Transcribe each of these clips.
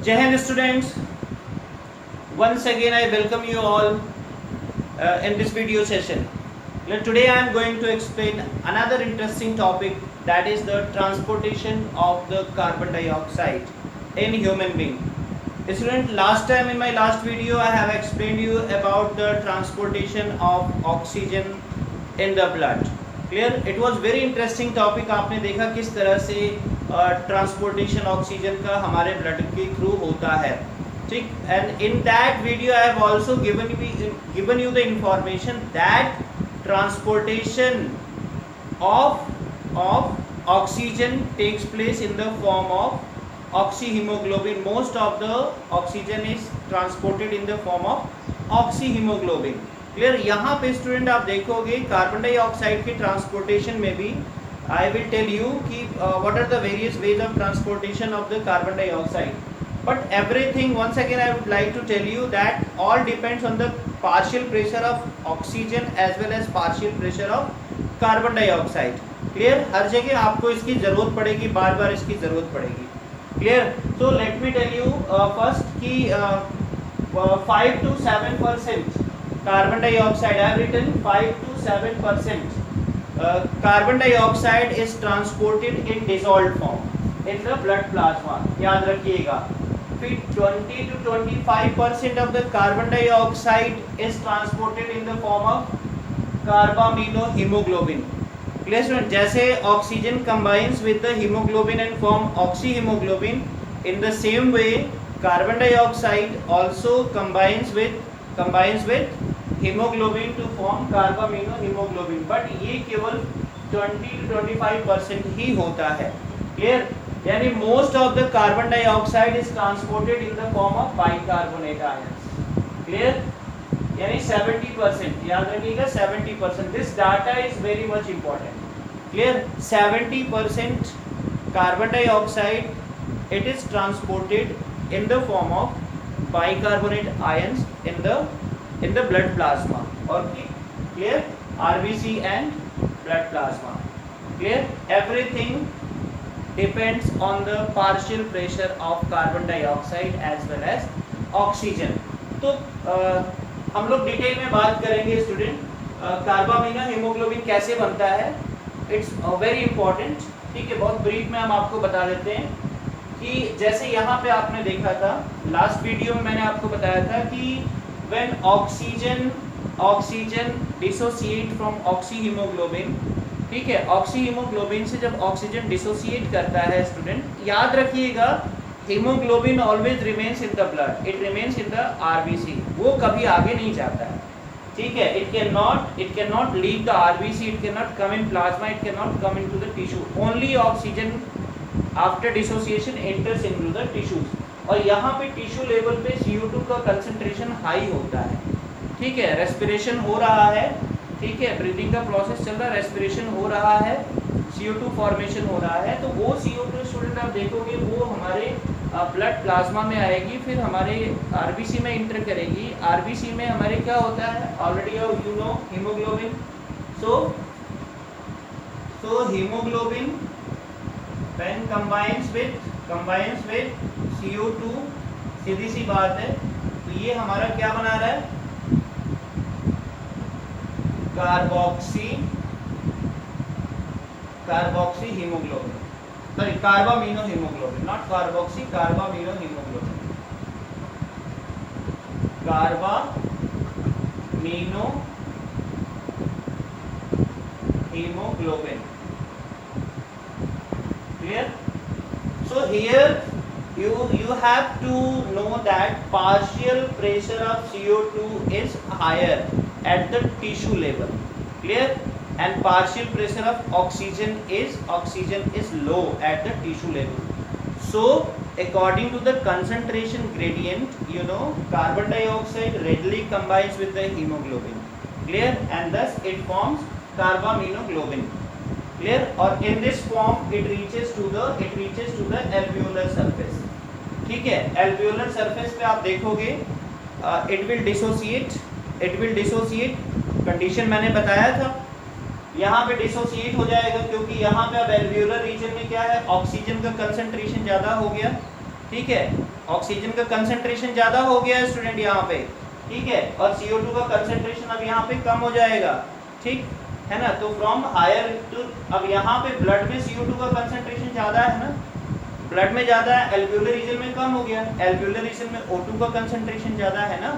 Jai Hind students, once again I welcome you all in this video session. Today I am going to explain another interesting topic, that is the transportation of the carbon dioxide in human being. Student, last time in my last video I have explained you about the transportation of oxygen in the blood. Clear? It was very interesting topic. आपने देखा किस तरह से transportation oxygen का हमारे blood के through होता है, ठीक. And in that video I have also given you the information that transportation of oxygen takes place in the form of oxyhemoglobin. Most of the oxygen is transported in the form of oxyhemoglobin. Clear? यहाँ पे student आप देखोगे carbon dioxide के transportation में भी I will tell you कि what are the various ways of transportation of the carbon dioxide. But everything, once again I would like to tell you that all depends on the partial pressure of oxygen as well as partial pressure of carbon dioxide. Clear? हर जगह आपको इसकी ज़रूरत पड़ेगी, बार बार इसकी ज़रूरत पड़ेगी. Clear? So let me tell you first कि 5 to 7% carbon dioxide, I have written 5 to 7% carbon dioxide is transported in dissolved form in the blood plasma. याद रखिएगा. फिर 20 to 25% of the carbon dioxide is transported in the form of carbaminohemoglobin. Clear student? जैसे oxygen combines with the hemoglobin and form oxyhemoglobin, in the same way carbon dioxide also combines with hemoglobin to form carbaminohemoglobin. But ये केवल 20 to 25% ही होता है. Clear? यानी most of the carbon dioxide is transported in the form of bicarbonate ions. Clear? यानी 70%, याद रखिएगा 70%. This data is very much important. Clear? 70% carbon dioxide it is transported in the form of bicarbonate ions in the blood plasma. Okay? Clear? RBC and blood plasma. Clear? Everything depends on the partial pressure of carbon dioxide as well as oxygen. तो हम लोग detail में बात करेंगे student. कार्बामिनोहेमोग्लोबिन कैसे बनता है, it's very important. ठीक है, बहुत ब्रीफ में हम आपको बता देते हैं कि जैसे यहाँ पे आपने देखा था लास्ट वीडियो में, मैंने आपको बताया था कि when oxygen dissociate from oxyhemoglobin, ठीक है, ऑक्सीहीमोग्लोबिन से जब ऑक्सीजन डिसोसिएट करता है स्टूडेंट, याद रखिएगा haemoglobin always remains in the blood, it remains in the RBC, वो कभी आगे नहीं जाता है. ठीक है, it can not leave the RBC, it can not come in plasma, it can not come into the tissue. Only oxygen after dissociation enters into the tissues. और यहाँ पे टिश्यू लेवल पे CO2 का कंसंट्रेशन हाई होता है. ठीक है, respiration हो रहा है, ठीक है, ब्रीदिंग का प्रोसेस चल रहा है, रेस्पिरेशन हो रहा है, CO2 फॉर्मेशन हो रहा है. तो वो CO2 स्टूडेंट आप देखोगे वो हमारे ब्लड प्लाज्मा में आएगी, फिर हमारे आरबीसी में इंटर करेगी. आरबीसी में हमारे क्या होता है, already you know haemoglobin. So haemoglobin when combines with CO2, सीधी सी बात है, तो ये हमारा क्या बना रहा है, carboxy haemoglobin, sorry carbaminohaemoglobin, not carboxy, carbaminohaemoglobin, carbaminohaemoglobin. Clear? So here you have to know that partial pressure of CO2 is higher at the tissue level. Clear? And partial pressure of oxygen is low at the tissue level. So according to the concentration gradient, you know, carbon dioxide readily combines with the hemoglobin. Clear? And thus it forms carbaminoglobin. Clear? Or in this form it reaches to the alveolar surface. ठीक है, alveolar surface पे आप देखोगे it will dissociate. Condition मैंने बताया था, यहाँ पे डिसोसिएट हो जाएगा क्योंकि यहाँ पे अब एल्वियोलर रीजन में क्या है, ऑक्सीजन का कंसंट्रेशन ज़्यादा हो गया. ठीक है, ऑक्सीजन का कंसंट्रेशन ज़्यादा हो गया है स्टूडेंट यहाँ पे, ठीक है, और CO2 का कंसंट्रेशन अब यहाँ पे कम हो जाएगा, ठीक है ना। तो फ्रॉम हायर टू, अब यहाँ पे ब्लड में CO2 का कंसंट्रेशन ज़्यादा है ना, ब्लड में ज़्यादा है, एल्वियोलर रीजन में कम हो गया, एल्वियोलर रीजन में O2 का कंसंट्रेशन ज़्यादा है ना।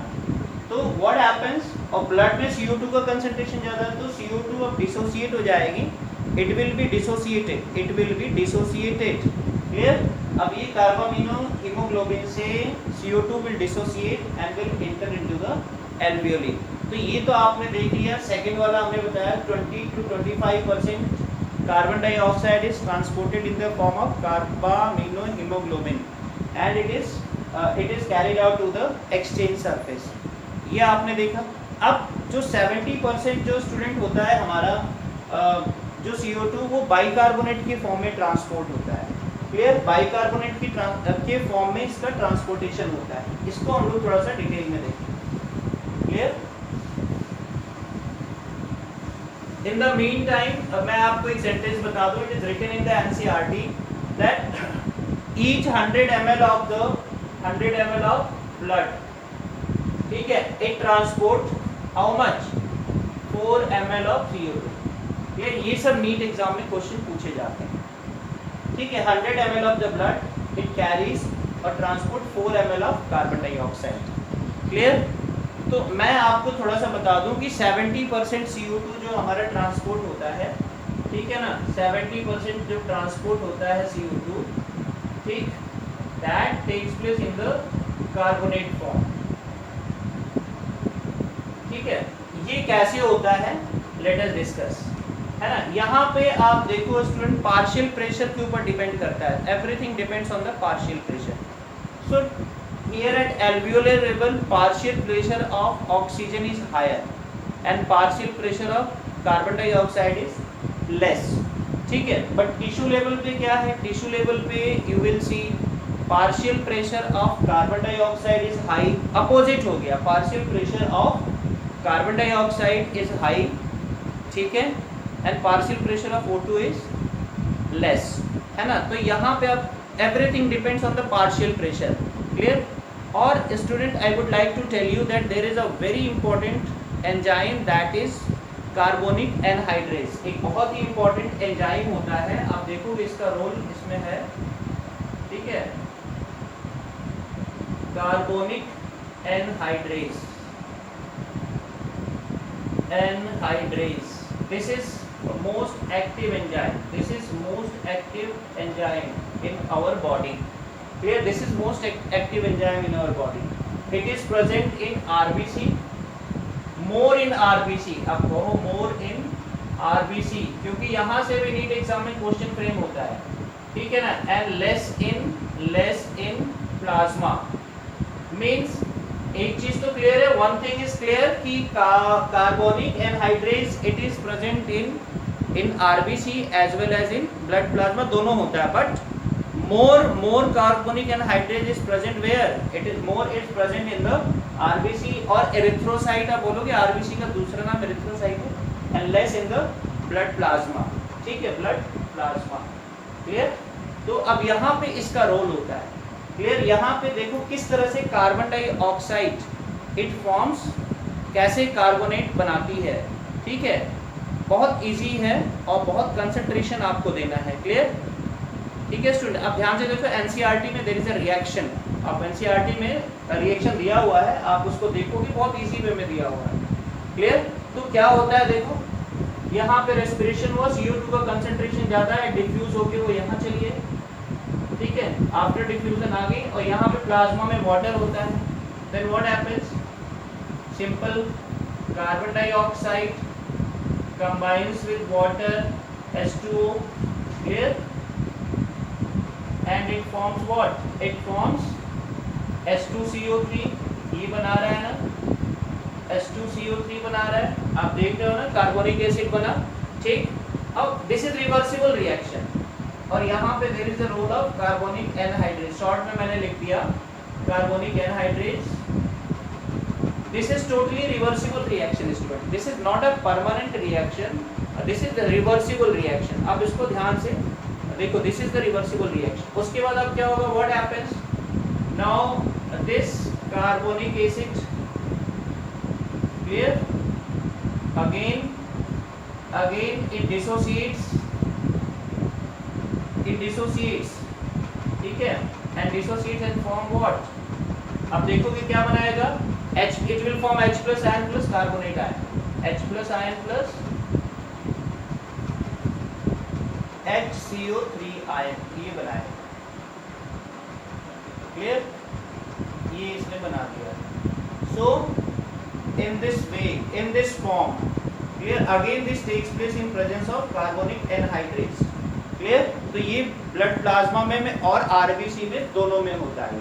तो व्हाट हैपेंस, और ब्लड में CO2 का कंसंट्रेशन ज़्यादा है तो CO2 अब डिसोसिएट हो जाएगी, it will be dissociated, it will be dissociated, clear. अब ये कार्बामिनो हीमोग्लोबिन से CO2 will dissociate and will enter into the alveoli. तो ये तो आपने देख लिया। सेकंड वाला हमने बताया 20 to 25% carbon dioxide is transported in the form of carbamino haemoglobin and it is carried out to the exchange surface, ये आपने देखा। अब जो 70% जो स्टूडेंट होता है हमारा जो CO2 वो बाइकार्बोनेट के फॉर्म में ट्रांसपोर्ट होता है, क्लियर। बाइकार्बोनेट के फॉर्म में इसका ट्रांसपोर्टेशन होता है, इसको हम लोग थोड़ा सा डिटेल में देखें, clear. In the meantime मैं आपको एक सेंटेंस बता दूं, it is written in the NCERT that each 100 ml of blood, ठीक है, it transport how much 4 ml of CO2। ये सब नीट एग्जाम में क्वेश्चन पूछे जाते हैं, ठीक है। 100 ml of the blood it carries और transport 4 ml of carbon dioxide, clear. तो मैं आपको थोड़ा सा बता दूं कि 70% CO2 जो हमारा ट्रांसपोर्ट होता है, ठीक है ना, 70% जो ट्रांसपोर्ट होता है CO2, ठीक, that takes place in the carbonate form, ठीक है। ये कैसे होता है, लेट अस डिस्कस, है ना। यहाँ पे आप देखो स्टूडेंट, पार्शियल प्रेशर के ऊपर डिपेंड करता है, everything depends on the partial pressure. So here at alveolar level partial pressure of oxygen is higher and partial pressure of carbon dioxide is less, ठीक है। बट टिश्यू लेवल पे क्या है, tissue level पे you will see partial pressure of carbon dioxide is high, opposite हो गया, partial pressure of carbon dioxide is high, ठीक है, and partial pressure of O2 is less, है ना। तो यहाँ पे अब everything depends on the partial pressure, clear। और student I would like to tell you that there is a very important enzyme that is carbonic anhydrase, एक बहुत ही important enzyme होता है, आप देखोगे इसका रोल इसमें है, ठीक है, carbonic anhydrase, this is most active enzyme, this is most active enzyme in our body, clear। this is most active enzyme in our body, it is present in RBC, more in RBC, अब कहो more in RBC, क्योंकि यहाँ से भी NEET exam में question frame होता है, ठीक है ना, and less in plasma, means एक चीज तो क्लियर है, one thing is clear कि carbonic anhydrase it is present in RBC as well as in blood plasma, दोनों होता है, but more carbonic anhydrase is present where, it is more is present in the RBC और erythrocyte, आप बोलोगे RBC का दूसरा नाम erythrocyte है, and less in the blood plasma, ठीक है, blood plasma, क्लियर। तो अब यहाँ पे इसका रोल होता है, क्लियर। यहाँ पे देखो किस तरह से कार्बन डाइऑक्साइड इट फॉर्म्स, कैसे कार्बोनेट बनाती है, ठीक है, बहुत इजी है और बहुत कंसंट्रेशन आपको देना है, क्लियर, ठीक है स्टूडेंट। अब ध्यान से देखो, NCERT में देयर इज अ रिएक्शन, आप NCERT में रिएक्शन दिया हुआ है, आप उसको देखोगे, बहुत इजी वे में दिया हुआ है, क्लियर। तो क्या होता है देखो, यहाँ पे रेस्पिरेशन हुआ, CO2 का कंसंट्रेशन ज़्यादा है, डिफ्यूज होके वो यहाँ चलिए, ठीक है, आफ्टर डिफ्यूजन आ गई, और यहाँ पे प्लाज्मा में वाटर होता है, then what happens, simple carbon dioxide combines with water H2O, clear, and it forms what, it forms H2CO3, ये बना रहा है ना, H2CO3 बना रहा है, आप देख रहे हो ना, कार्बोनिक एसिड बना, ठीक। अब दिस इज रिवर्सिबल रिएक्शन, और यहाँ पे there is a role of carbonic anhydrase, short में मैंने लिख दिया carbonic anhydrase, this is totally reversible reaction student, this is not a permanent reaction, this is the reversible reaction. अब इसको ध्यान से देखो, this is the reversible reaction. उसके बाद अब क्या होगा, what happens, Now this carbonic acid, clear, again it dissociates, ठीक है, and dissociates and form what? अब देखोगे क्या बनाएगा, H, it will form H plus ion plus carbonate ion, H plus ion plus HCO3 ion, ये बनाएगा, clear, ये इसने बना दिया. So in this way, in this form, clear, again this takes place in presence of carbonic anhydrase, clear. तो ये blood plasma में और आरबीसी में दोनों में होता है,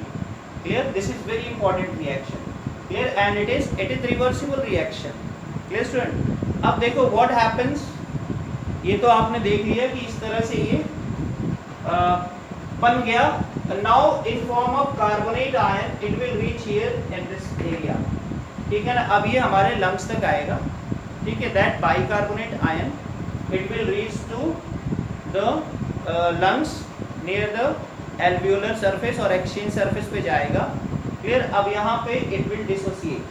clear. This is very important reaction, clear, and it is reversible reaction, clear student. अब देखो what happens, ये तो आपने देख लिया कि इस तरह से ये बन गया. Now in form of carbonate ion it will reach here in this area, ठीक है ना. अब ये हमारे लंग्स तक आएगा, ठीक है. That bicarbonate ion it will reach to the lungs near the alveolar surface और exchange surface पे जाएगा, clear. अब यहाँ पे it will dissociate,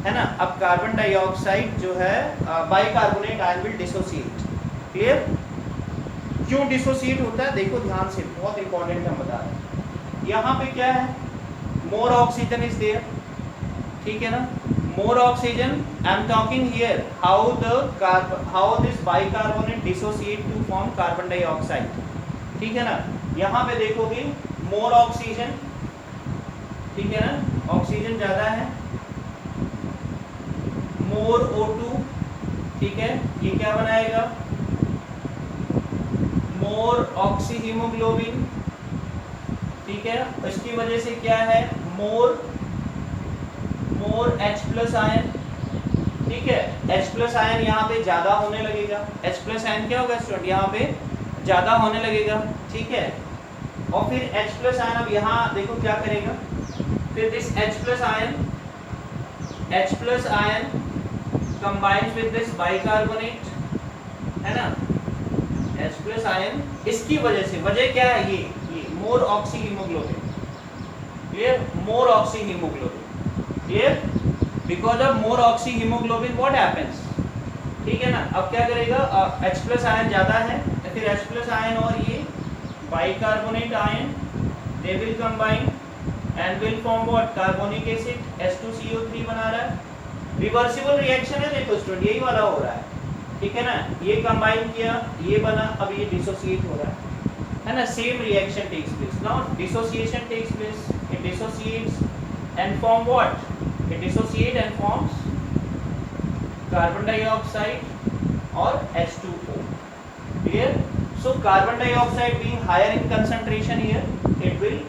है ना. अब कार्बन डाइऑक्साइड जो है bicarbonate ion will dissociate, clear. क्यों डिसोसिएट होता है, देखो ध्यान से, बहुत इंपॉर्टेंट हम बता रहे हैं. यहाँ पे क्या है, मोर ऑक्सीजन इज देयर, ठीक है ना. More oxygen, I am talking here how this bicarbonate dissociate to form carbon dioxide, ठीक है ना. यहाँ पे देखोगे मोर ऑक्सीजन, ठीक है ना, ऑक्सीजन ज्यादा है, मोर O2, ठीक है. ये क्या बनाएगा, मोर ऑक्सी हीमोग्लोबिन, ठीक है. इसकी वजह से क्या है, मोर H प्लस आयन, ठीक है. H प्लस आयन यहाँ पे ज्यादा होने लगेगा. H प्लस आयन क्या होगा स्टूडेंट, यहाँ पे ज्यादा होने लगेगा, ठीक है. और फिर H प्लस आयन अब यहाँ देखो क्या करेगा, फिर this H plus ion combines with this bicarbonate, है ना. H प्लस आयन, इसकी वजह से, वजह क्या है, ये more oxyhaemoglobin, clear, more oxyhaemoglobin, clear. Because of more oxyhaemoglobin what happens, ठीक है ना. अब क्या करेगा, H प्लस आयन ज्यादा है, तो फिर H प्लस आयन और ये bicarbonate ion they will combine and will form what, carbonic acid, H2CO3 बना रहा है. रिवर्सिबल रिएक्शन है, देखो स्टूडेंट यही वाला हो रहा है, ठीक है ना. ये कंबाइन किया, ये बना, अब ये डिसोसिएट हो रहा है ना. Same reaction takes place. Now dissociation takes place, it dissociates and form what, it dissociate and forms carbon dioxide और H2O, clear. So carbon dioxide being higher in concentration here, it will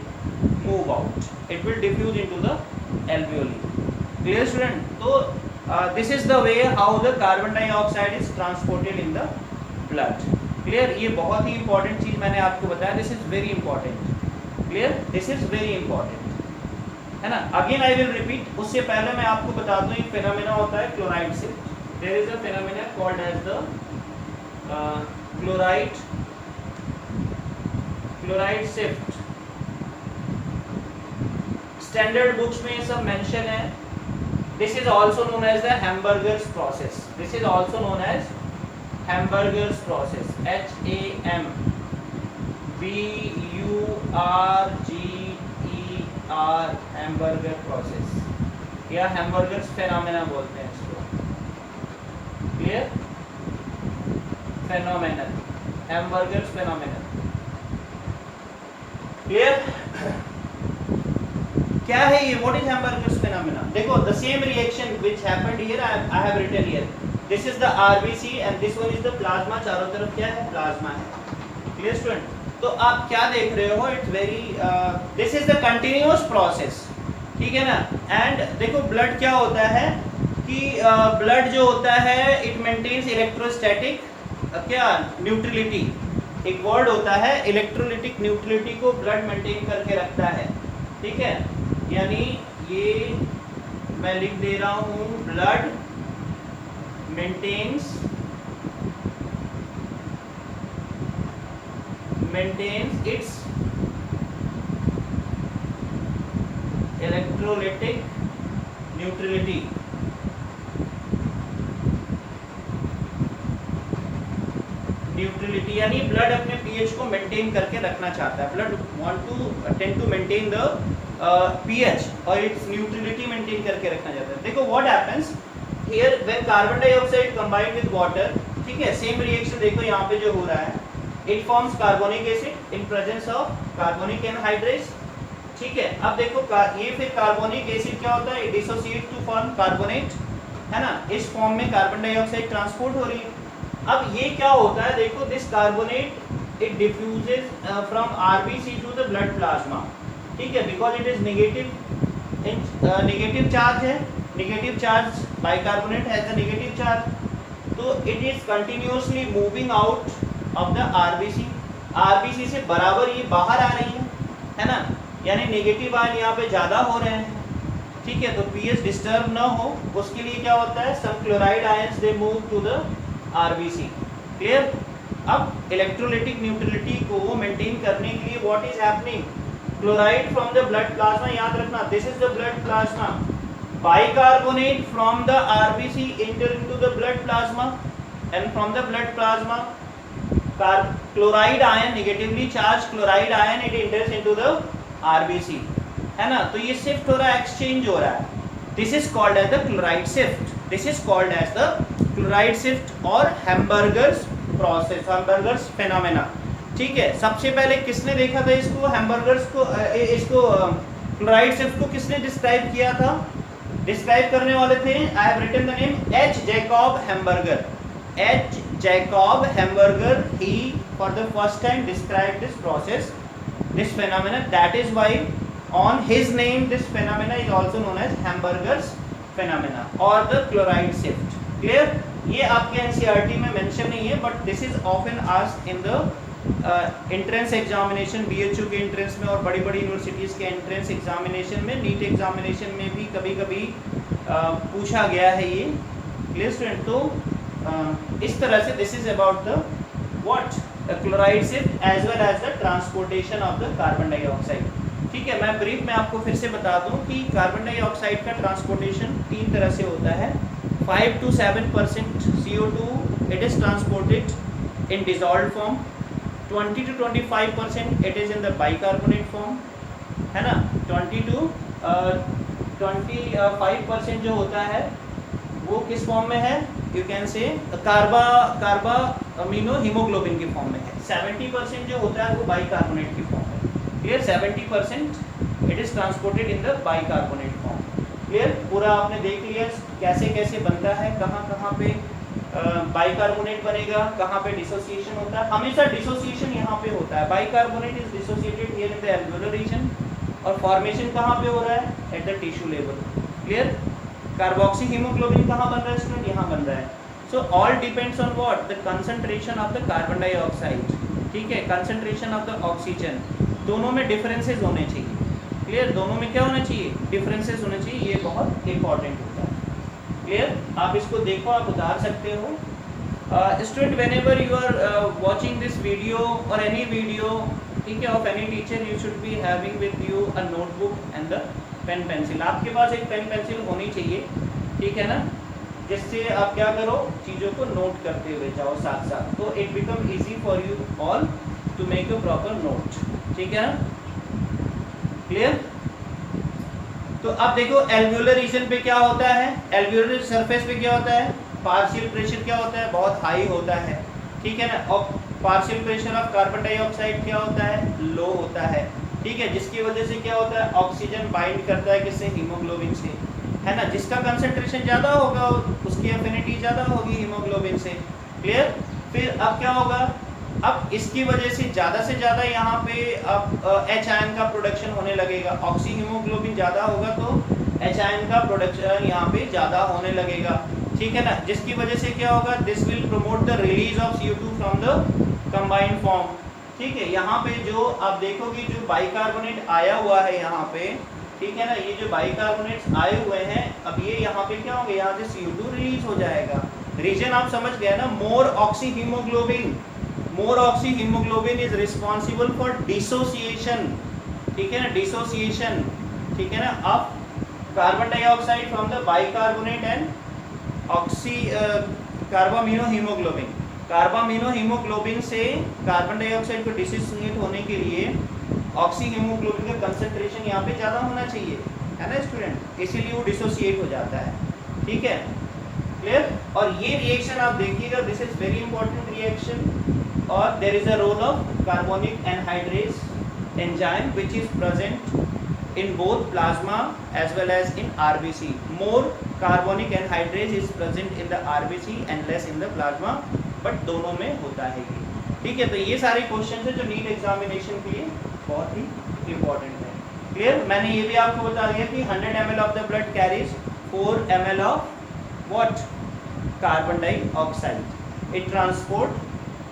move out, it will diffuse into the alveoli, clear student. तो this is the way how the carbon dioxide is transported in the blood, clear. ये बहुत ही important चीज मैंने आपको बताया, this is very important, clear, this is very important, है ना. Again I will repeat, उससे पहले मैं आपको बता दूं एक phenomena होता है क्लोराइड से. There is a phenomena called as the chloride shift. Standard books में ये सब mention है. This is also known as the Hamburger's process. This is also known as Hamburger's process. HAMBURGER, Hamburger process. या Hamburger's phenomena बोलते हैं इसको. Clear? Phenomenon. Hamburger's phenomenon. Clear? क्या है ये, what is Hamburger's phenomena? देखो, the same reaction which happened here I have written here. This is the RBC and this one is the plasma. चारों तरफ क्या है, प्लाज्मा है, clear student. तो आप क्या देख रहे हो, it's very this is the continuous process, ठीक है ना. and देखो ब्लड क्या होता है कि ब्लड जो होता है it maintains electrostatic क्या न्यूट्रलिटी, एक वर्ड होता है, इलेक्ट्रोलिटिक न्यूट्रलिटी को ब्लड मेंटेन करके रखता है, ठीक है. यानी ये मैं लिख दे रहा हूँ, blood maintains its electrolytic neutrality. Neutrality यानी ब्लड अपने पीएच को मेंटेन करके रखना चाहता है। Blood want to tend to maintain the pH और इट्स न्यूट्रलिटी मेंटेन करके रखना चाहता है। देखो what happens here when carbon dioxide combined with water, ठीक है, सेम रिएक्शन देखो यहाँ पे जो हो रहा है, it forms carbonic acid in presence of carbonic anhydrase, ठीक है। अब देखो ये फिर कार्बोनिक एसिड क्या होता है, डिसोसिएट टू फॉर्म कार्बोनेट, है ना, इस फॉर्म में कार्बन डाइऑक्साइड ट्रांसपोर्ट हो रही है। अब ये क्या होता है, देखो this carbonate it diffuses from RBC to the blood plasma, ठीक है, because it is negative charge है, negative charge bicarbonate has a negative charge, तो it is continuously moving out of the RBC, RBC से बराबर ये बाहर आ रही है ना, यानी नेगेटिव आयन यहाँ पे ज्यादा हो रहे हैं, ठीक है। तो पीएच डिस्टर्ब ना हो उसके लिए क्या होता है, some chloride ions they move to the RBC, clear. अब इलेक्ट्रोलिटिक न्यूट्रलिटी को मेंटेन करने के लिए what is happening, chloride from the blood plasma, याद रखना this is the blood plasma, bicarbonate from the RBC enter into the blood plasma and from the blood plasma chloride ion, negatively charged chloride ion, it enters into the RBC, है ना, तो ये shift हो रहा है, exchange हो रहा है, this is called as the chloride shift, this is called as the chloride shift और हैम्बर्गर्स प्रोसेस, हैम्बर्गर्स फेनोमेना, ठीक है। सबसे पहले किसने देखा था इसको, हैम्बर्गर्स को, इसको क्लोराइड शिफ्ट को किसने डिस्क्राइब किया था, डिस्क्राइब करने वाले थे, I have written the name H Jacob Hamburger, H Jacob Hamburger, he for the first time describe this process, this phenomena, that is why on his name this phenomena is also known as Hamburger's phenomena or the chloride shift, clear। ये आपके NCERT में mention नहीं है, but this is often asked in the entrance examination, BHU के entrance में और बड़ी बड़ी यूनिवर्सिटीज़ के एंट्रेंस एग्जामिनेशन में, नीट एग्जामिनेशन में भी कभी कभी पूछा गया है ये, क्लियर स्टूडेंट। तो इस तरह से this is about the what chloride shift as well as the transportation of the carbon dioxide, ठीक है। मैं ब्रीफ में आपको फिर से बता दूं कि कार्बन डाइऑक्साइड का ट्रांसपोर्टेशन 3 तरह से होता है, 5 to 7% CO2 it is transported in dissolved form, 20 to 25% it is in the bicarbonate form, है ना, 20 to 25% जो होता है वो किस फॉर्म में है, you can say carbaminohaemoglobin की फॉर्म में है, 70% जो होता है वो बाइकार्बोनेट की फॉर्म में, clear, 70% it is transported in the bicarbonate form, clear. पूरा आपने देख लिया कैसे कैसे बनता है, कहाँ कहाँ पे बाइकार्बोनेट बनेगा, कहाँ पे डिसोसिएशन होता है, हमेशा डिसोसिएशन यहाँ पे होता है, bicarbonate is dissociated here in the alveolar region, और फॉर्मेशन कहाँ पे हो रहा है, at the tissue level, clear. Carboxy haemoglobin कहाँ बन रहा है स्टूडेंट, यहाँ बन रहा है। So all depends on what, the concentration of the carbon dioxide, ठीक है, कंसंट्रेशन ऑफ द ऑक्सीजन, दोनों में डिफरेंसेस होने चाहिए, क्लियर, दोनों में क्या होना चाहिए, डिफरेंसेस होने चाहिए, ये बहुत इंपॉर्टेंट होता है, क्लियर। आप इसको देखो, आप उतार सकते हो। Student whenever you are watching this video और एनी वीडियो, ठीक है, of any teacher, you should be having with you a notebook and the pen pencil, आपके पास एक पेन पेंसिल होनी चाहिए, ठीक है ना, जिससे आप क्या करो, चीज़ों को नोट करते हुए जाओ साथ साथ, तो it become easy for you all to make a proper note, ठीक है ना, क्लियर। तो अब देखो एल्वियोलर रीजन पे क्या होता है, एल्वियोलर सरफेस पे क्या होता है, पार्शियल प्रेशर क्या होता है, बहुत हाई होता है, ठीक है ना, और partial pressure of carbon dioxide क्या होता है, लो होता है, ठीक है, जिसकी वजह से क्या होता है, ऑक्सीजन बाइंड करता है किससे, हीमोग्लोबिन से, है ना, जिसका कंसंट्रेशन ज़्यादा होगा उसकी एफिनिटी ज़्यादा होगी हीमोग्लोबिन से, क्लियर। फिर अब क्या होगा, अब इसकी वजह से ज़्यादा यहाँ पे अब एच आयन का प्रोडक्शन होने लगेगा, ऑक्सी हीमोग्लोबिन ज़्यादा होगा तो एच आयन का प्रोडक्शन यहाँ पे ज़्यादा होने लगेगा, ठीक है ना, जिसकी वजह से क्या होगा, this will promote the release of CO2 from the combined form, ठीक है। यहाँ पे जो आप देखोगे जो बाइकार्बोनेट आया हुआ है यहाँ पे, ठीक है ना, ये जो बाइकार्बोनेट्स आए हुए हैं, अब ये यहाँ पे क्या होंगे, यहाँ से CO2 रिलीज हो जाएगा, रीजन आप समझ गए ना, more oxyhaemoglobin is responsible for dissociation, ठीक है ना, डिसोसिएशन, ठीक है ना. अब carbon dioxide from the bicarbonate and oxy carbaminohaemoglobin. Carbaminohaemoglobin से कार्बन डाइऑक्साइड को डिसोसिएट होने के लिए ऑक्सी हीमोग्लोबिन का कंसंट्रेशन यहाँ पे ज़्यादा होना चाहिए, है ना स्टूडेंट, इसीलिए वो डिसोसिएट हो जाता है. ठीक है, क्लियर. और ये रिएक्शन आप देखिएगा, this is very important reaction. और there is a role of carbonic anhydrase enzyme which is present in both plasma as well as in RBC. More carbonic anhydrase is present in the RBC and less in the plasma, but दोनों में होता है ये. ठीक है, तो ये सारे क्वेश्चन है जो नीट एग्जामिनेशन के लिए बहुत ही इम्पोर्टेंट है. क्लियर. मैंने ये भी आपको बता दिया कि 100 ml of the blood carries 4 ml of what, carbon dioxide. It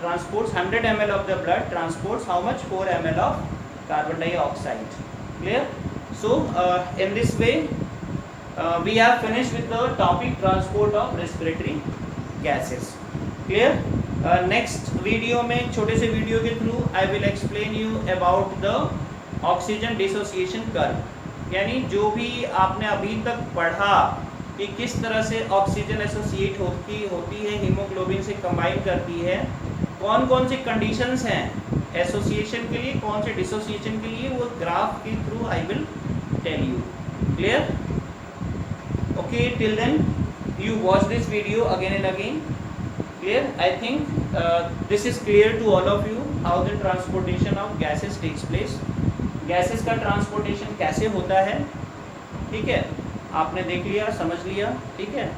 transports 100 ml of the blood transports how much, 4 ml of carbon dioxide. Clear. So in this way we have finished with the topic transport of respiratory gases. Clear. Next video में छोटे से video के through I will explain you about the oxygen dissociation curve. यानी जो भी आपने अभी तक पढ़ा कि किस तरह से ऑक्सीजन एसोसिएट होती है हीमोग्लोबिन से कंबाइन करती है, कौन कौन से कंडीशंस हैं एसोसिएशन के लिए, कौन से डिसोसिएशन के लिए, वो ग्राफ के through I will tell you. Clear. Okay, till then you watch this video again and again. Clear. I think this is clear to all of you how the transportation of gases takes place. gases का transportation कैसे होता है. ठीक है, आपने देख लिया, समझ लिया. ठीक है,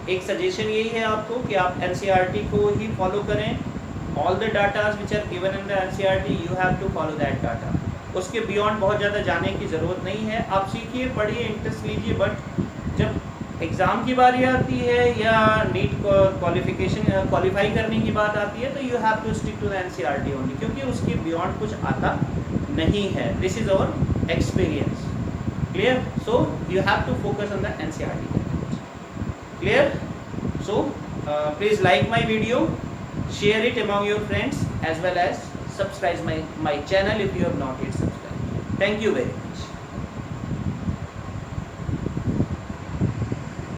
एक सजेशन यही है आपको कि आप NCERT को ही फॉलो करें. All the data which are given in the NCERT you have to follow that data. उसके बियॉन्ड बहुत ज़्यादा जाने की ज़रूरत नहीं है. आप सीखिए, पढ़िए, इंटरेस्ट लीजिए, बट जब एग्ज़ाम की बारी आती है या नीट क्वालिफाई करने की बात आती है तो you have to stick to the NCERT only, क्योंकि उसके बियॉन्ड कुछ आता नहीं है. This is our experience. Clear. So you have to focus on the NCERT. Clear. So please like my video, share it among your friends as well as subscribe my channel if you have not yet subscribed. Thank you very much.